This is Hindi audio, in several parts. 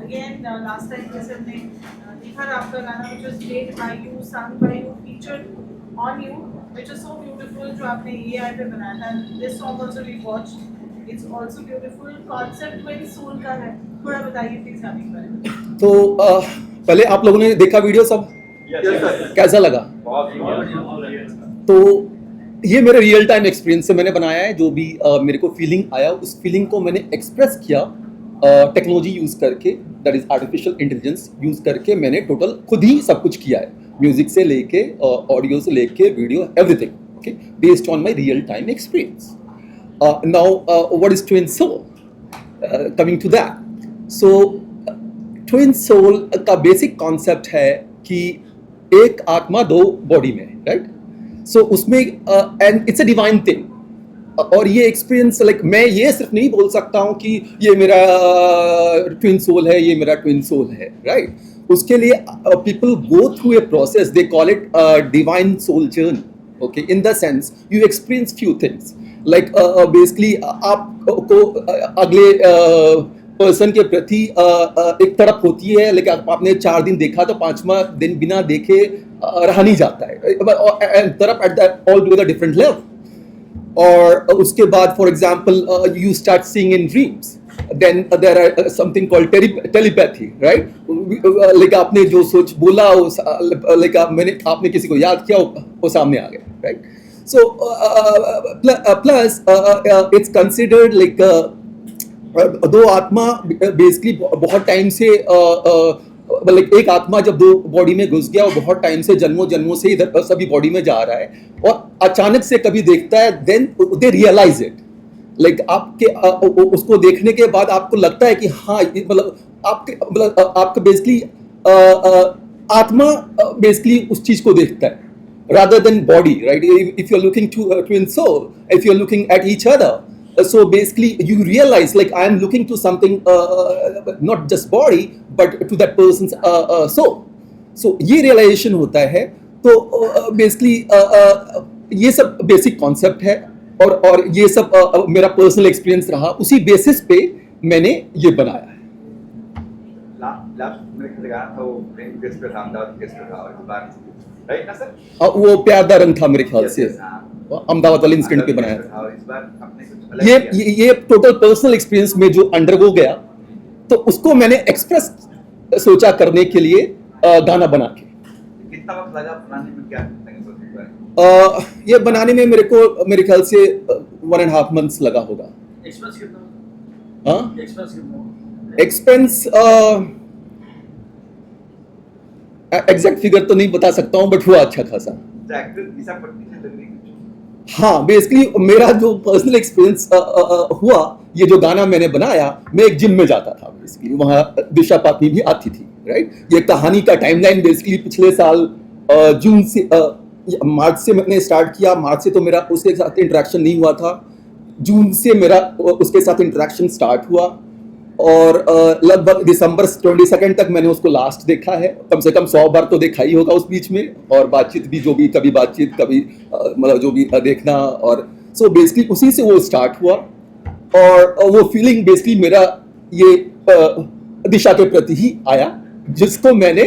again last time जैसे हमने देखा था आपका गाना which was played by you, sung by you, featured on you, which is so beautiful जो आपने AI पे बनाया था. This song also we watched. It's also beautiful. Concept twin soul का है. थोड़ा बताइए प्लीज गाने के बारे में. तो पहले आप लोगों ने देखा वीडियो सब? कैसा लगा? तो ये मेरे रियल टाइम एक्सपीरियंस से मैंने बनाया है. जो भी मेरे को फीलिंग आया उस फीलिंग को मैंने एक्सप्रेस किया टेक्नोलॉजी यूज करके, that is artificial intelligence use करके मैंने टोटल खुद ही सब कुछ किया है. म्यूजिक से लेके ऑडियो से लेके video everything, okay, based on my real time experience. Now what is twin soul? Coming to that, so twin soul का बेसिक कॉन्सेप्ट है कि एक आत्मा दो बॉडी में, राइट? सो उसमें and it's a divine thing. और ये एक्सपीरियंस लाइक मैं ये सिर्फ नहीं बोल सकता हूँ कि ये मेरा ट्विन सोल है, ये मेरा ट्विन सोल है, राइट? उसके लिए people go through a process, they call it divine soul journey, okay, in the sense you experience few things like basically आपको अगले पर्सन के प्रति एक तरफ होती है, लेकिन आपने 4 दिन देखा तो 5वां दिन बिना देखे रहा नहीं जाता है. तरफ at the altogether different level. और उसके बाद for example you start seeing in dreams, then there are something called telepathy, right? Like आपने जो सोच बोला, लाइक आपने किसी को याद किया, वो सामने आ गया, right? So plus it's considered like दो आत्मा बेसिकली बहुत टाइम से लाइक एक आत्मा जब दो बॉडी में घुस गया और बहुत टाइम से जन्मों से इधर सभी बॉडी में जा रहा है और अचानक से कभी देखता है, then they realise it. Like आपके उसको देखने के बाद आपको लगता है कि हाँ, मतलब आपके बेसिकली आत्मा बेसिकली उस चीज को देखता है rather than body, right? If you're looking to twin soul, if you're looking at each other, so basically you realize like I am looking to something, not just body but to that person's soul. So ये realization होता है. तो basically ये सब basic concept है और ये सब मेरा personal experience रहा, उसी basis पे मैंने ये बनाया है. लास्ट में गाना था वो प्रेम किस पे था, अहमदाबाद किस पे था, इस बार राइट ना सर? वो प्यार दा रंग था मेरे ख्याल से, अहमदाबाद वाले इंसिडेंट पे बनाया था. इस बार अपने कुछ अलग ये टोटल पर्सनल एक्सपीरियंस में जो अंडरगो गया, तो उसको मैंने एक्सप्रेस सोचा करने के लिए गाना बना के. कितना वक्त लगा बनाने में, क्या सोचते? ये बनाने में मेरे ख्याल से 1.5 months लगा होगा. एक्सपेंस कितना? हाँ, एक्सपेंस कितना? एक्सपेंस एग्जैक्ट फिगर तो नहीं बता सकता हूँ, बट हुआ अच्छा खासा. हाँ, बेसिकली मेरा जो पर्सनल एक्सपीरियंस हुआ, ये जो गाना मैंने बनाया, मैं एक जिम में जाता था बेसिकली, वहाँ दिशा पाटनी भी आती थी, राइट? ये कहानी का टाइमलाइन बेसिकली पिछले साल जून से मार्च से मैंने स्टार्ट किया. मार्च से तो मेरा उसके साथ इंटरेक्शन नहीं हुआ था, जून से मेरा उसके साथ इंटरेक्शन स्टार्ट हुआ और लगभग दिसंबर 22 तक मैंने उसको लास्ट देखा है. कम से कम 100 बार तो देखा ही होगा उस बीच में, और बातचीत भी, जो भी कभी बातचीत कभी मतलब जो भी देखना. और सो बेसिकली उसी से वो स्टार्ट हुआ और वो फीलिंग बेसिकली मेरा ये दिशा के प्रति ही आया, जिसको मैंने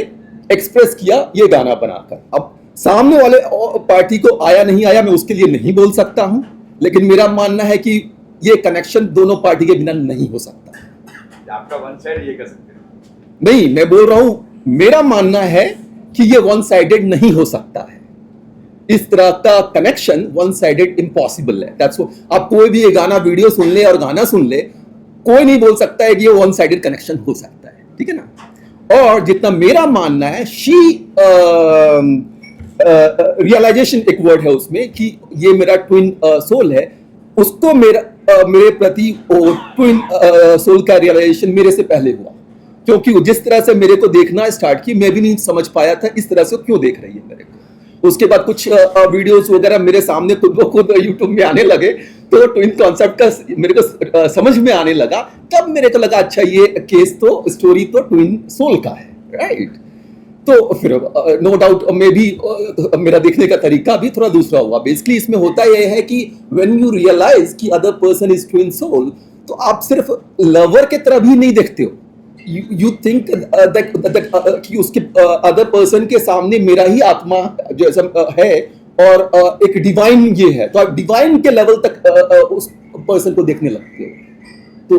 एक्सप्रेस किया ये गाना बनाकर. अब सामने वाले पार्टी को आया नहीं आया मैं उसके लिए नहीं बोल सकता हूँ, लेकिन मेरा मानना है कि ये कनेक्शन दोनों पार्टी के बिना नहीं हो सकता. आपका वन साइड ये कर सकते हैं? नहीं, मैं बोल रहा हूं, मेरा मानना है कि ये वन साइडेड नहीं हो सकता है. इस तरह का कनेक्शन वन साइडेड इम्पॉसिबल है. दैट्स आप कोई भी ये गाना वीडियो सुन ले और गाना सुन ले, कोई नहीं बोल सकता है कि ये वन साइडेड कनेक्शन हो सकता है, ठीक है ना? और जितना मेरा मानना है, रियलाइजेशन एक वर्ड है उसमें कि ये मेरा ट्विन सोल है, उसको मेरे प्रति ट्विन सोल का रियलाइजेशन मेरे से पहले हुआ, क्योंकि जिस तरह से मेरे को देखना स्टार्ट की, मैं भी नहीं समझ पाया था इस तरह से क्यों देख रही है मेरे को. उसके बाद कुछ वीडियोस वगैरह मेरे सामने खुद ब खुद यूट्यूब में आने लगे, तो ट्विन कॉन्सेप्ट का मेरे को समझ में आने लगा. तब मेरे को लगा अच्छा, ये केस तो, स्टोरी तो ट्विन सोल का है, राइट? तो फिर नो डाउट मे भी मेरा देखने का तरीका भी थोड़ा दूसरा हुआ. बेसिकली इसमें होता यह है कि व्हेन यू रियलाइज कि other person is twin soul, तो आप सिर्फ लवर के तरह भी नहीं देखते हो, you think that कि उसके अदर पर्सन के सामने मेरा ही आत्मा जैसा है और एक डिवाइन ये है, तो आप डिवाइन के लेवल तक उस पर्सन को देखने लगते हो। तो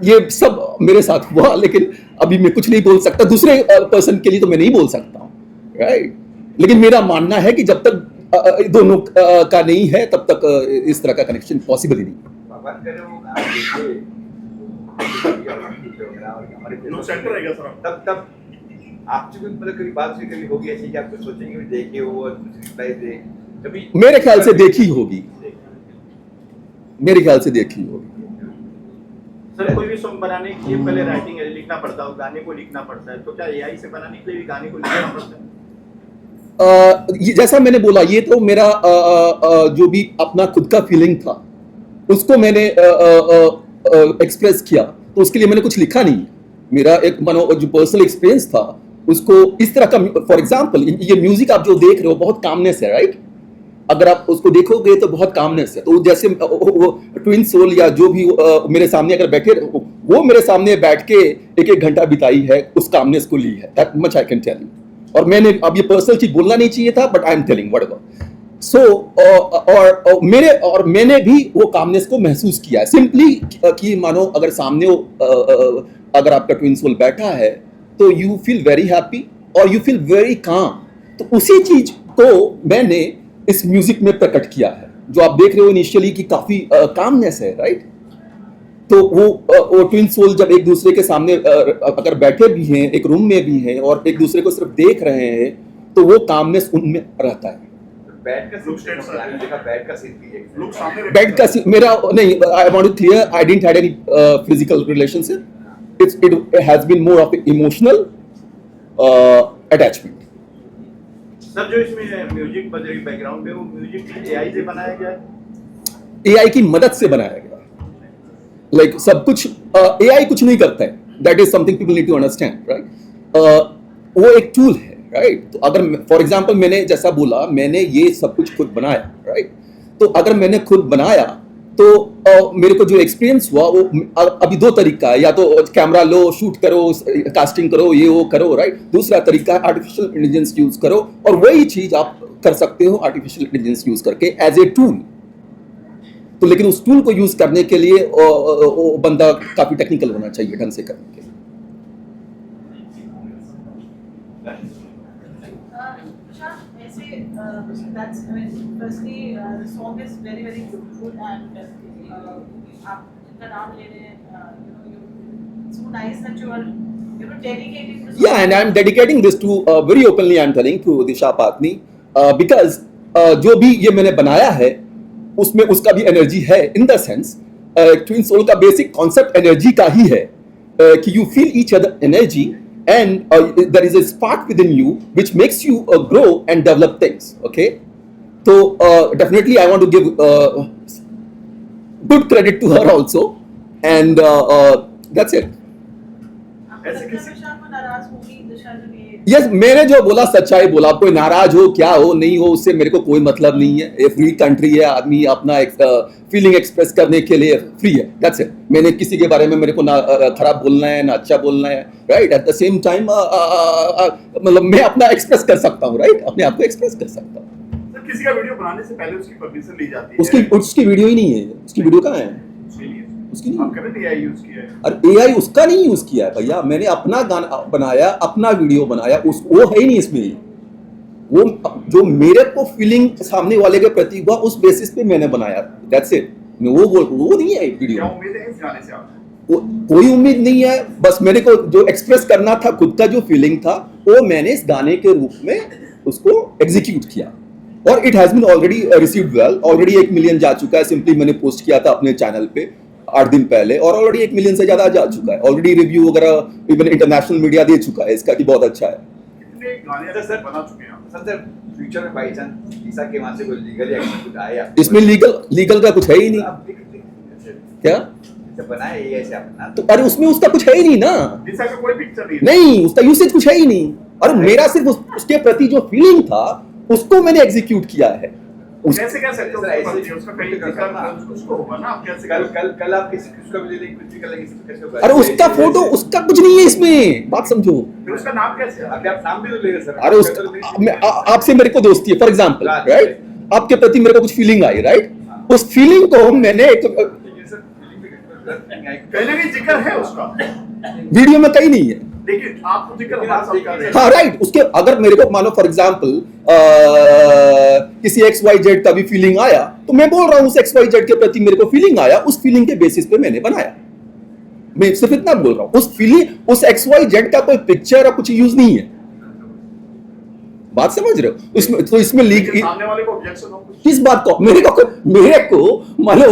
ये सब मेरे साथ हुआ, लेकिन अभी मैं कुछ नहीं बोल सकता, दूसरे पर्सन के लिए तो मैं नहीं बोल सकता हूँ, राइट। लेकिन मेरा मानना है कि जब तक दोनों का नहीं है तब तक इस तरह का कनेक्शन पॉसिबल ही नहीं। भगवान करे वो आप देखिए, लोग सेंटर रहेगा सर। तब आपसे कोई मतलब कभी बात कभी होगी ऐसी कि आपको सोचेंगे भी देखे वो और कुछ रिप्लाई दे कभी? मेरे ख्याल से देखी होगी, मेरे ख्याल से देखी होगी। सर कोई भी सॉन्ग बनाने के लिए पहले राइटिंग लिखना पड़ता है, गाने को लिखना पड़ता है, तो क्या एआई से बनाने के लिए भी गाने को लिखना पड़ता है? जैसा मैंने बोला, ये तो मेरा जो भी अपना खुद का फीलिंग था उसको मैंने एक्सप्रेस किया, तो उसके लिए मैंने कुछ लिखा नहीं। मेरा एक जो पर्सनल एक्सपीरियंस था उसको इस तरह का, फॉर एग्जांपल ये म्यूजिक आप जो देख रहे हो बहुत कामनेस है, राइट। अगर आप उसको देखोगे तो बहुत कामनेस है। तो जैसे ट्विन सोल या जो भी मेरे सामने अगर बैठे, वो मेरे सामने बैठ के एक घंटा बिताई है, उस कामनेस को ली है, that much I can tell you. और मैंने अब ये पर्सनल चीज बोलना नहीं चाहिए था, but I am telling whatever. So और मैंने भी वो कामनेस को महसूस किया है, सिंपली कि मानो अगर सामने अगर आपका ट्विन सोल बैठा है तो यू फील वेरी हैप्पी और यू फील वेरी काम। तो उसी चीज को मैंने इस म्यूजिक में प्रकट किया है, जो आप देख रहे हो इनिशियली कि काफी कामनेस है, राइट। तो वो ट्विन सोल जब एक दूसरे के सामने अगर बैठे भी हैं, एक रूम में भी हैं और एक दूसरे को सिर्फ देख रहे हैं, तो वो कामनेस उनमें रहता है। बैड का सीन देखा, बैड का सीन भी है, लोग सामने बेड का मेरा नहीं, I want to clear, I didn't had any physical relationship, it has been more of emotional attachment. Sir जो इसमें म्यूजिक बज रही बैकग्राउंड पे, वो म्यूजिक एआई से बनाया गया है? एआई की मदद से बनाया गया, लाइक सब कुछ एआई कुछ नहीं करता है, that is something people need to understand, right. वो एक टूल है, राइट। तो अगर फॉर एग्जांपल मैंने जैसा बोला, मैंने ये सब कुछ खुद बनाया, राइट। तो अगर मैंने खुद बनाया तो मेरे को जो एक्सपीरियंस हुआ वो अभी दो तरीका है, या तो कैमरा लो, शूट करो, कास्टिंग करो, ये वो करो, राइट। दूसरा तरीका है आर्टिफिशियल इंटेलिजेंस यूज करो, और वही चीज आप कर सकते हो आर्टिफिशियल इंटेलिजेंस यूज करके एज ए टूल। तो लेकिन उस टूल को यूज करने के लिए वो बंदा काफी टेक्निकल होना चाहिए ढंग से करने के लिए। That's, I mean, firstly, the song is very, very beautiful, and आप जिनका नाम ले रहे हैं, it's so nice that you are, dedicating this. Yeah, and I'm dedicating this to very openly. I'm telling to Disha Patni because जो भी ये मैंने बनाया है उसमें उसका भी एनर्जी है, in the sense twin soul का बेसिक कॉन्सेप्ट एनर्जी का ही है, कि you feel each other energy and there is a spark within you which makes you grow and develop things, okay. So definitely I want to give good credit to her also, and that's it. Yes, मैंने जो बोला सच्चाई बोला, कोई नाराज हो क्या हो नहीं हो उससे मेरे को कोई मतलब नहीं है। ये फ्री कंट्री है, आदमी अपना फीलिंग एक्सप्रेस करने के लिए फ्री है, दैट्स इट। मैंने किसी के बारे में मेरे को ना खराब बोलना है ना अच्छा बोलना है, right. At the same time मतलब मैं अपना एक्सप्रेस कर सकता हूँ, राइट, अपने आप को एक्सप्रेस कर सकता हूँ। सर किसी का वीडियो बनाने से पहले उसकी परमिशन ली जाती है? उसकी वीडियो ही नहीं है, उसकी वीडियो कहाँ है? उसकी नहीं। आप कह रहे थे एआई यूज किया है? अरे एआई उसका नहीं यूज किया है भैया, मैंने अपना गाना बनाया, अपना वीडियो बनाया, वो है ही नहीं इसमें। वो जो मेरे को फीलिंग सामने वाले के प्रति हुआ उस बेसिस पे मैंने बनाया, दैट्स इट। मैं वो नहीं है वीडियो। क्या उम्मीद है इस गाने से आपको? कोई उम्मीद नहीं है, बस मेरे को जो एक्सप्रेस करना था, खुद का जो फीलिंग था, वो मैंने इस गाने के रूप में उसको एग्जीक्यूट किया, और it has been already received well. Already 1 million जा चुका है, सिंपली मैंने पोस्ट किया था अपने चैनल पे 8 दिन पहले, और ऑलरेडी 1 मिलियन से ज्यादा जा चुका है। ऑलरेडी रिव्यू वगैरह इवन इंटरनेशनल मीडिया दे चुका है इसका कि बहुत अच्छा है। कितने गाने सर बना चुके हैं? सर फ्यूचर में बाई चांस ईसा के वहां से कोई लीगल एक्शन कुछ आया? इसमें लीगल का कुछ है ही नहीं। क्या बनाया ये ऐसे अपना, तो अरे उसमें उसका कुछ है ही नहीं ना, जिसका कोई पिक्चर नहीं है। नहीं, उसका यूसेज कुछ है ही नहीं। और मेरा सिर्फ उसके प्रति जो फीलिंग था उसको मैंने एग्जीक्यूट किया है, कैसे कह सकते हो सर, ऐसे उसका उसका कहीं कुछ करना। कुछ तो होगा ना आप कैसे कल कल कल कल आप किसी किसका भी ले लेंगे, कुछ भी कर लेंगे, कैसे होगा? अरे उसका फोटो, उसका कुछ नहीं है इसमें, बात समझो। फिर उसका नाम कैसे है? अभी आप नाम भी तो ले रहे सर। अरे आपसे मेरे को दोस्ती है, फॉर एग्जाम्पल, राइट, आपके प्रति मेरे को कुछ फीलिंग आई, राइट, उस फीलिंग को मैंने एक कहीं ना कहीं जिक्र है उसका, वीडियो में कहीं नहीं है। लेकिन आपको जिक्र हमारे साथ कर रहे हैं। हाँ राइट, उसके अगर मेरे को मानो फॉर एग्जाम्पल किसी XYZ का भी फीलिंग आया तो मैं बोल रहा हूं उस XYZ के प्रति मेरे को फीलिंग आया, उस फीलिंग के बेसिस पे मैंने बनाया। मैं सिर्फ इतना बोल रहा हूं, उस फीलिंग, उस XYZ का कोई पिक्चर और कुछ यूज नहीं है। बात समझ रहे हो? इसमें तो इसमें लीक सामने वाले को ऑब्जेक्शन हो कुछ? किस बात को? मेरे को मानो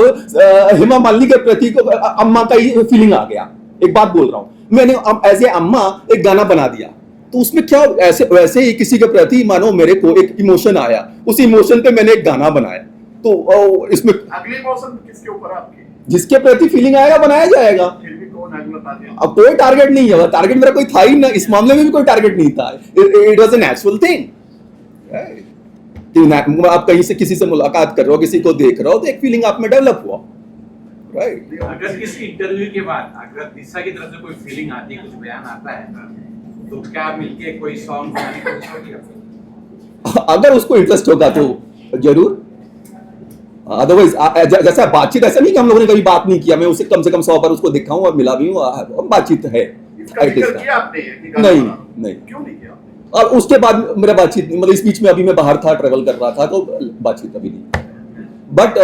हेमा मालिनी के प्रति को अम्मा का ही फीलिंग आ गया। एक बात बोल रहा हूं, मैंने एज ए अम्मा एक गाना बना दिया, तो उसमें क्या ऐसे वैसे ही किसी के प्रति मानो मेरे को एक इमोशन आया, उस इमोशन पे मैंने एक गाना बनाया, तो इसमें अगली इमोशन किसके ऊपर है आपकी? जिसके प्रति फीलिंग आएगा बनाया जाएगा। फिर भी कौन अगला बता दें? अब कोई टारगेट नहीं है, टारगेट मेरा कोई था ही ना, इस मामले में भी कोई टारगेट नहीं था। It was a natural thing. आप कहीं से किसी से मुलाकात कर रहे हो, किसी को देख रहे हो, तो एक फीलिंग आप में डेवलप हुआ, राइट। अगर किसी इंटरव्यू के बाद अगर दिशा की तरफ से कोई फीलिंग आती है, कुछ बयान आता है, तो क्या मिलके कोई सॉन्ग बनाने की कोशिश होगी? अगर उसको इंटरेस्ट होगा तो जरूर, अदरवाइज जैसा बातचीत, ऐसा नहीं कि हम लोगों ने कभी बात नहीं किया, मैं उसे कम से कम 100 बार उसको देखा हूं और मिला भी हूं, बातचीत है। इसका जिक्र किया आपने कि गाना नहीं बना? नहीं, क्यों नहीं किया? और उसके बाद मेरा बातचीत, मतलब इस बीच में अभी मैं बाहर था, ट्रेवल कर रहा था, तो बातचीत अभी नहीं। बट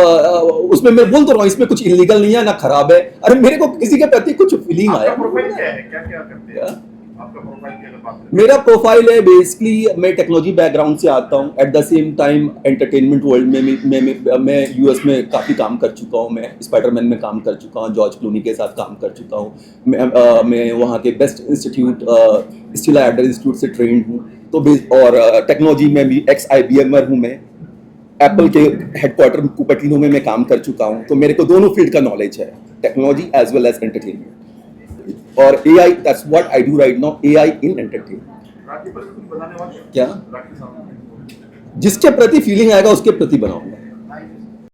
उसमें मैं बोल तो रहा हूँ, इसमें कुछ इलीगल नहीं है ना खराब है। अरे मेरे को किसी के प्रति कुछ फीलिंग आपका आया। प्रोफाइल क्या है? क्या क्या करते हैं? क्या? आपका प्रोफाइल क्या है? बात करें। मेरा प्रोफाइल है बेसिकली, मैं टेक्नोलॉजी बैकग्राउंड से आता हूँ, at the same time entertainment world में मैं यूएस में काफ़ी काम कर चुका हूँ, मैं स्पाइडरमैन में काम कर चुका हूँ, जॉर्ज क्लूनी के साथ काम कर चुका हूँ, मैं वहाँ के बेस्ट इंस्टीट्यूट स्टिला एडर इंस्टीट्यूट से ट्रेंड हूँ, तो और टेक्नोलॉजी में भी ex-IBMer हूँ मैं, एप्पल के हेडक्वार्टर कुपर्टिनो में मैं काम कर चुका हूँ, तो मेरे को दोनों फील्ड का नॉलेज है, technology as well as entertainment और AI। That's what I do right now, AI in entertainment. Rakhi पर कुछ बताने वाले? क्या? राखी साहब जिसके प्रति फीलिंग आएगा उसके प्रति बनाऊंगा।